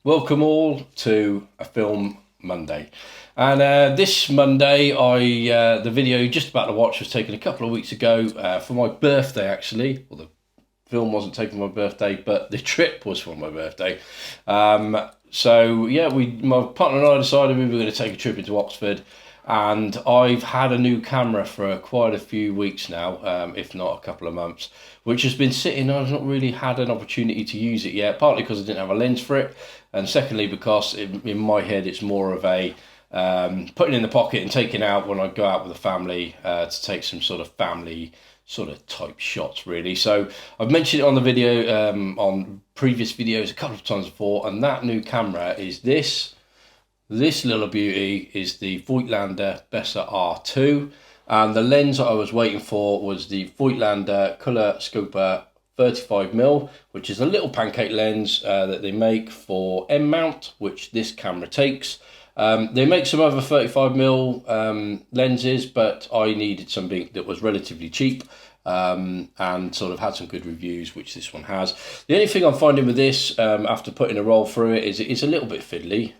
Welcome all to a Film Monday. And this Monday, the video you're just about to watch was taken a couple of weeks ago for my birthday, actually. Well, the film wasn't taken for my birthday, but the trip was for my birthday. So yeah, my partner and I decided we were going to take a trip into Oxford. And I've had a new camera for quite a few weeks now, if not a couple of months, which has been sitting. I've not really had an opportunity to use it yet, partly because I didn't have a lens for it, and secondly because in my head it's more of a putting in the pocket and taking out when I go out with the family to take some sort of family sort of type shots, really. So I've mentioned it on the video, on previous videos a couple of times before, and that new camera is this. This little beauty is the Viewfinder Bessa R2, and the lens that I was waiting for was the Viewfinder Color Scoper 35mm, which is a little pancake lens that they make for M mount, which this camera takes. They make some other 35mm lenses, but I needed something that was relatively cheap and sort of had some good reviews, which this one has. The only thing I'm finding with this, after putting a roll through it, is it's a little bit fiddly,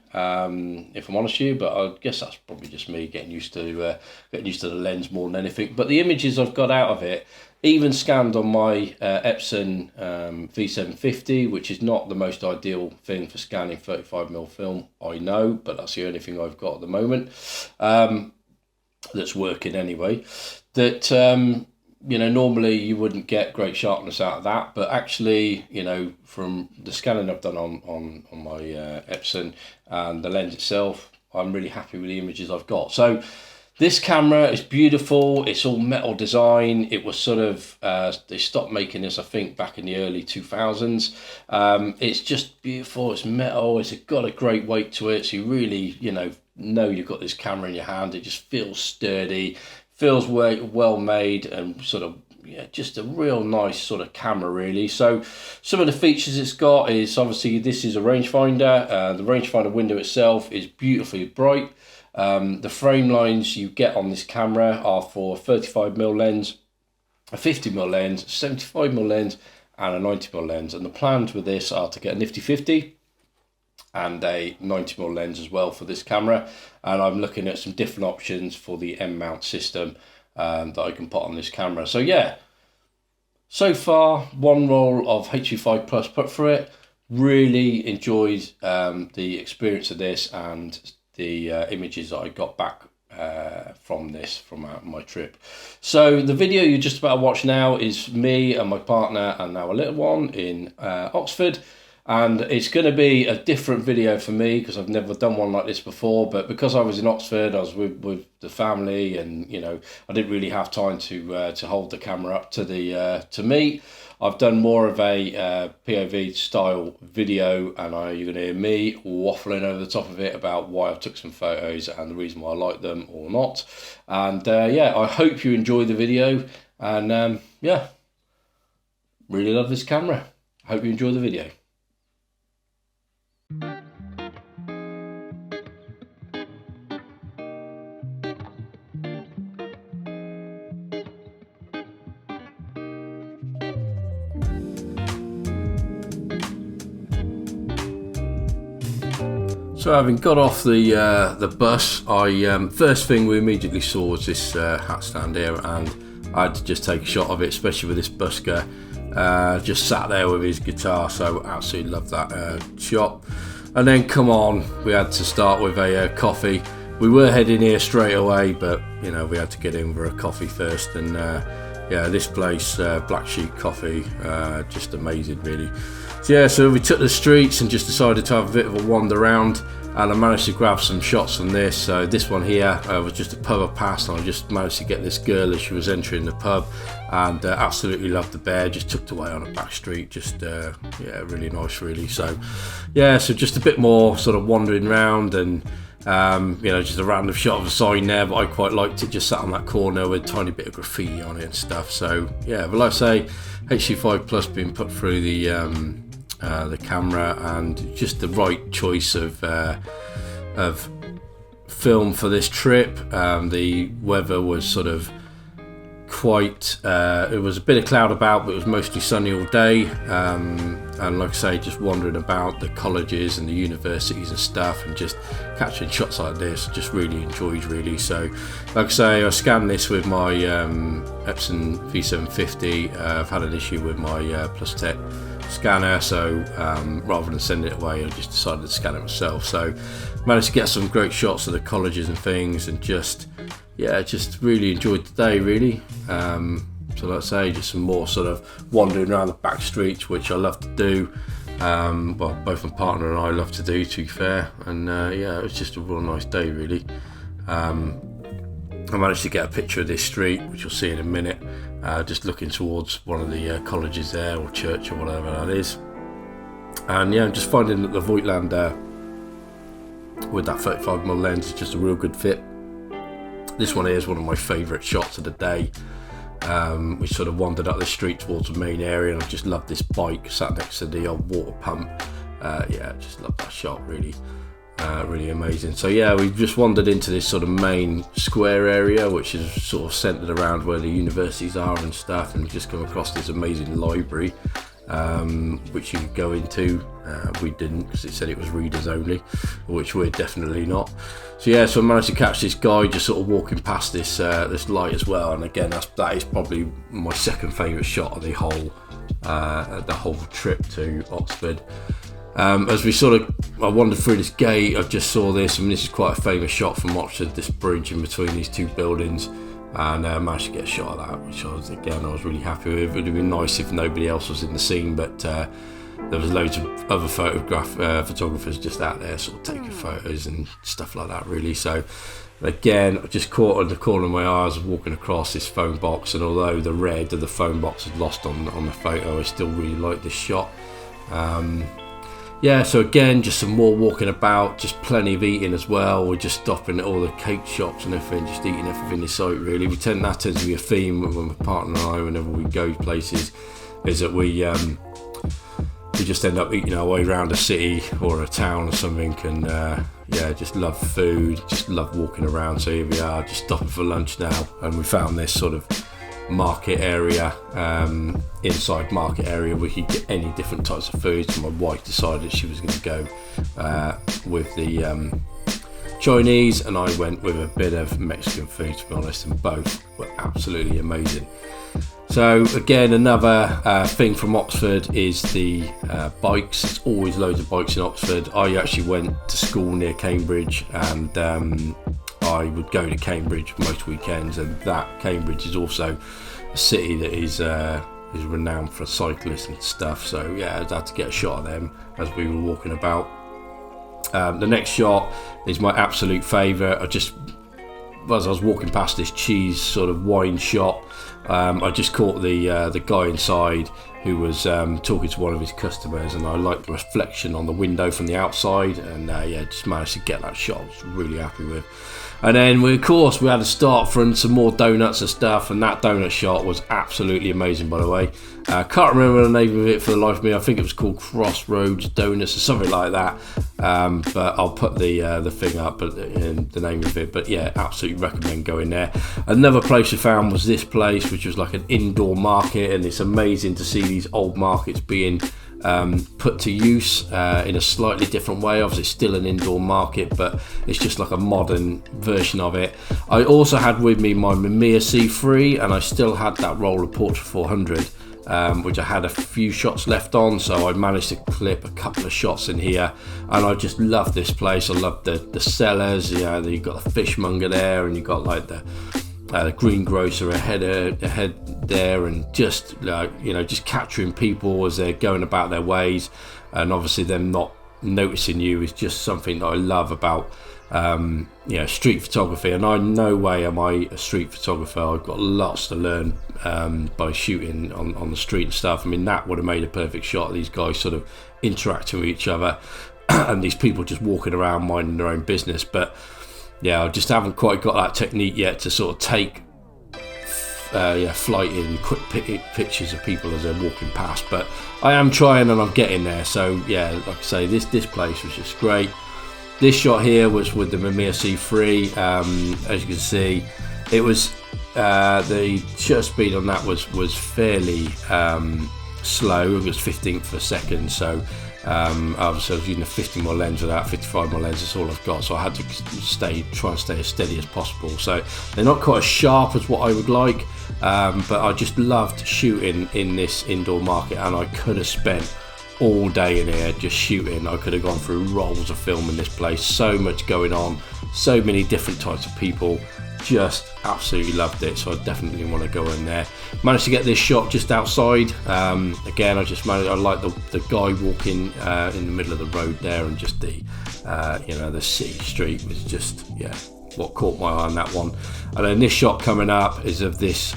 if I'm honest with you, but I guess that's probably just me getting used to the lens more than anything. But the images I've got out of it, even scanned on my Epson V750, which is not the most ideal thing for scanning 35mm film, I know, but that's the only thing I've got at the moment that's working anyway. That you know, normally you wouldn't get great sharpness out of that, but actually, you know, from the scanning I've done on my Epson and the lens itself, I'm really happy with the images I've got. So this camera is beautiful. It's all metal design. It was sort of, they stopped making this, I think, back in the early 2000s. It's just beautiful. It's metal. It's got a great weight to it. So you really, you know you've got this camera in your hand. It just feels sturdy, feels well made, and sort of, yeah, just a real nice sort of camera, really. So some of the features it's got is, obviously, this is a rangefinder. The rangefinder window itself is beautifully bright. The frame lines you get on this camera are for 35mm lens, a 50mm lens, a 75mm lens, and a 90mm lens. And the plans with this are to get a nifty 50 and a 90mm lens as well for this camera. And I'm looking at some different options for the M mount system that I can put on this camera. So yeah, so far one roll of HV5 Plus put through it. Really enjoyed the experience of this and the images that I got back from my trip. So the video you're just about to watch now is me and my partner and our little one in Oxford. And it's going to be a different video for me because I've never done one like this before. But because I was in Oxford, I was with the family, and you know, I didn't really have time to hold the camera up to me. I've done more of a POV style video, and you're going to hear me waffling over the top of it about why I took some photos and the reason why I like them or not. And yeah, I hope you enjoy the video. And yeah, really love this camera. Hope you enjoy the video. So having got off the bus, first thing we immediately saw was this hat stand here, and I had to just take a shot of it, especially with this busker just sat there with his guitar. So absolutely love that shot. And then come on, we had to start with a coffee. We were heading here straight away, but you know, we had to get in for a coffee first. And yeah, this place, Black Sheep Coffee, just amazing, really. So yeah, so we took the streets and just decided to have a bit of a wander around, and I managed to grab some shots from this. So this one here was just a pub I passed, and I just managed to get this girl as she was entering the pub, and absolutely loved the bear, just tucked away on a back street, just yeah, really nice, really. So yeah, so just a bit more sort of wandering around, and you know, just a random shot of a sign there, but I quite liked it, just sat on that corner with a tiny bit of graffiti on it and stuff. So yeah, but like I say, HV5 Plus being put through the camera, and just the right choice of film for this trip. The weather was sort of quite, it was a bit of cloud about, but it was mostly sunny all day. and like I say, just wandering about the colleges and the universities and stuff, and just capturing shots like this, just really enjoyed really. So like I say, I scanned this with my Epson V750. I've had an issue with my Plus Tech scanner, so rather than send it away, I just decided to scan it myself. So managed to get some great shots of the colleges and things, and just really enjoyed the day really. So like I say, just some more sort of wandering around the back streets, which I love to do. Well, both my partner and I love to do, to be fair. And yeah, it was just a real nice day really. I managed to get a picture of this street, which you'll see in a minute, just looking towards one of the colleges there, or church, or whatever that is. And yeah, I'm just finding that the Viewfinder with that 35mm lens is just a real good fit. This one is one of my favourite shots of the day. We sort of wandered up the street towards the main area, and I just love this bike sat next to the old water pump. Yeah, just love that shot really. Really amazing. So yeah, we've just wandered into this sort of main square area, which is sort of centered around where the universities are and stuff, and we've just come across this amazing library, which you could go into. We didn't, because it said it was readers only, which we're definitely not. So yeah, so I managed to catch this guy just sort of walking past this this light as well. And again, that is probably my second favourite shot of the whole trip to Oxford. As we I wandered through this gate, I just saw this. I mean, this is quite a famous shot from Oxford, this bridge in between these two buildings, and managed to get a shot of that, which I was really happy with. It would have been nice if nobody else was in the scene, but there was loads of other photographers just out there sort of taking photos and stuff like that really. So again, I just caught on the corner of my eye, I was walking across this phone box, and although the red of the phone box is lost on the photo, I still really like this shot. Yeah, so again, just some more walking about, just plenty of eating as well. We're just stopping at all the cake shops and everything, just eating everything in sight really. That tends to be a theme with my partner and I whenever we go places, is that we just end up eating our way around a city or a town or something, and yeah, just love food, just love walking around. So here we are, just stopping for lunch now, and we found this sort of market area, inside market area, we could get any different types of foods. So my wife decided she was going to go with the Chinese, and I went with a bit of Mexican food, to be honest, and both were absolutely amazing. So again, another thing from Oxford is the bikes. There's always loads of bikes in Oxford. I actually went to school near Cambridge, and I would go to Cambridge most weekends, and that Cambridge is also a city that is renowned for cyclists and stuff. So yeah, I had to get a shot of them as we were walking about. The next shot is my absolute favourite. As I was walking past this cheese sort of wine shop, I just caught the guy inside who was talking to one of his customers, and I liked the reflection on the window from the outside, and yeah, just managed to get that shot. I was really happy with. And then we had to start for some more donuts and stuff, and that donut shot was absolutely amazing, by the way. Can't remember the name of it for the life of me. I think it was called Crossroads Donuts or something like that. But I'll put the thing up, in the name of it. But yeah, absolutely recommend going there. Another place we found was this place, which was like an indoor market, and it's amazing to see these old markets being put to use in a slightly different way. Obviously it's still an indoor market, but it's just like a modern version of it. I also had with me my Mamiya C3, and I still had that roller Portra 400, which I had a few shots left on, so I managed to clip a couple of shots in here, and I just love this place. I love the sellers. You've got the fishmonger there, and you've got like the greengrocer ahead there, and just just capturing people as they're going about their ways, and obviously them not noticing you is just something that I love about street photography. And I no way am I a street photographer. I've got lots to learn by shooting on the street and stuff. I mean, that would have made a perfect shot of these guys sort of interacting with each other and these people just walking around minding their own business. But yeah, I just haven't quite got that technique yet to sort of take flighting quick pictures of people as they're walking past, but I am trying and I'm getting there. So yeah, like I say, this place was just great. This shot here was with the Mamiya C3. As you can see, it was the shutter speed on that was fairly slow. It was 15th of a second, so obviously I was using a 50mm lens with that 55mm lens. That's all I've got, so I had to try and stay as steady as possible. So they're not quite as sharp as what I would like, but I just loved shooting in this indoor market, and I could have spent all day in here just shooting. I could have gone through rolls of film in this place. So much going on, so many different types of people. Just absolutely loved it, so I definitely want to go in there. Managed to get this shot just outside. Again, I like the guy walking in the middle of the road there, and just the the city street was just, yeah, what caught my eye on that one. And then this shot coming up is of this,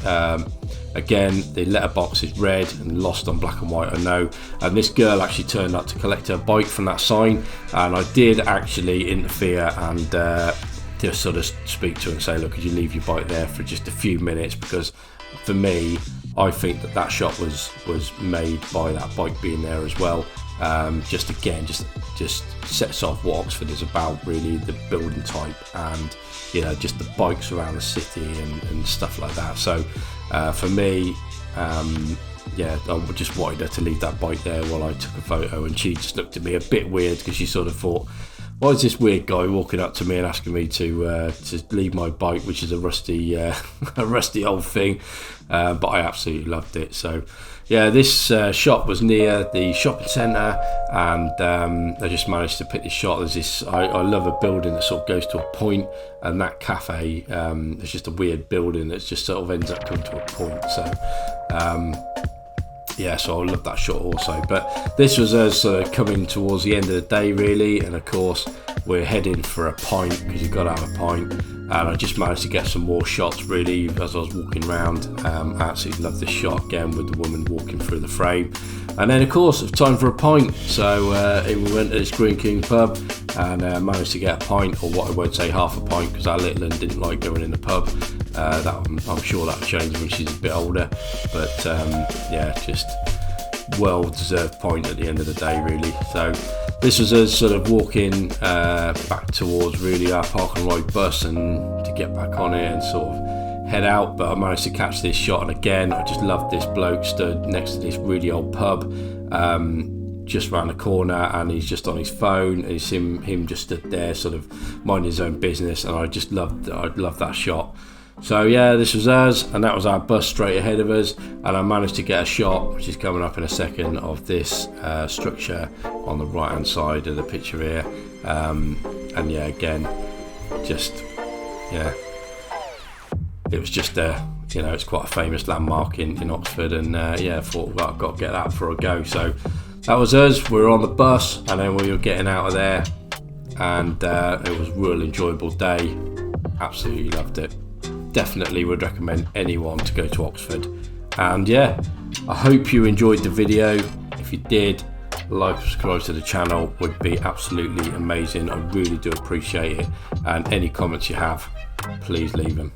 again, the letterbox is red and lost on black and white, I know, and this girl actually turned up to collect her bike from that sign, and I did actually interfere and just sort of speak to her and say, look, could you leave your bike there for just a few minutes, because for me, I think that shot was made by that bike being there as well. Just sets off what Oxford is about, really, the building type, and just the bikes around the city and stuff like that. So for me, I just wanted her to leave that bike there while I took a photo, and she just looked at me a bit weird, because she sort of thought, why is this weird guy walking up to me and asking me to leave my bike, which is a rusty old thing, but I absolutely loved it. So yeah, this shop was near the shopping centre, and I just managed to pick this shot. There's this, I love a building that sort of goes to a point, and that cafe, it's just a weird building that just sort of ends up coming to a point. So yeah, so I love that shot also. But this was us coming towards the end of the day, really, and of course we're heading for a pint, because you've got to have a pint. And I just managed to get some more shots, really, as I was walking around. I absolutely love this shot again with the woman walking through the frame. And then of course it's time for a pint, so we went to this Green King pub and managed to get a pint, or what I won't say half a pint, because our little one didn't like going in the pub. I'm sure that'll change when she's a bit older, but yeah, just well deserved pint at the end of the day, really. So this was us sort of walking back towards really our park and ride bus, and to get back on it and sort of head out. But I managed to catch this shot, and again, I just loved this bloke stood next to this really old pub just round the corner, and he's just on his phone, and it's him just stood there sort of minding his own business, and I loved that shot. So yeah, this was us, and that was our bus straight ahead of us, and I managed to get a shot, which is coming up in a second, of this structure on the right hand side of the picture here. And yeah, again, just, yeah, it was just it's quite a famous landmark in Oxford, and yeah, I thought, well, I've got to get that for a go. So that was us. We were on the bus, and then we were getting out of there, and it was a real enjoyable day. Absolutely loved it. Definitely would recommend anyone to go to Oxford. And yeah, I hope you enjoyed the video. If you did, like, subscribe to the channel would be absolutely amazing. I really do appreciate it, and any comments you have, please leave them.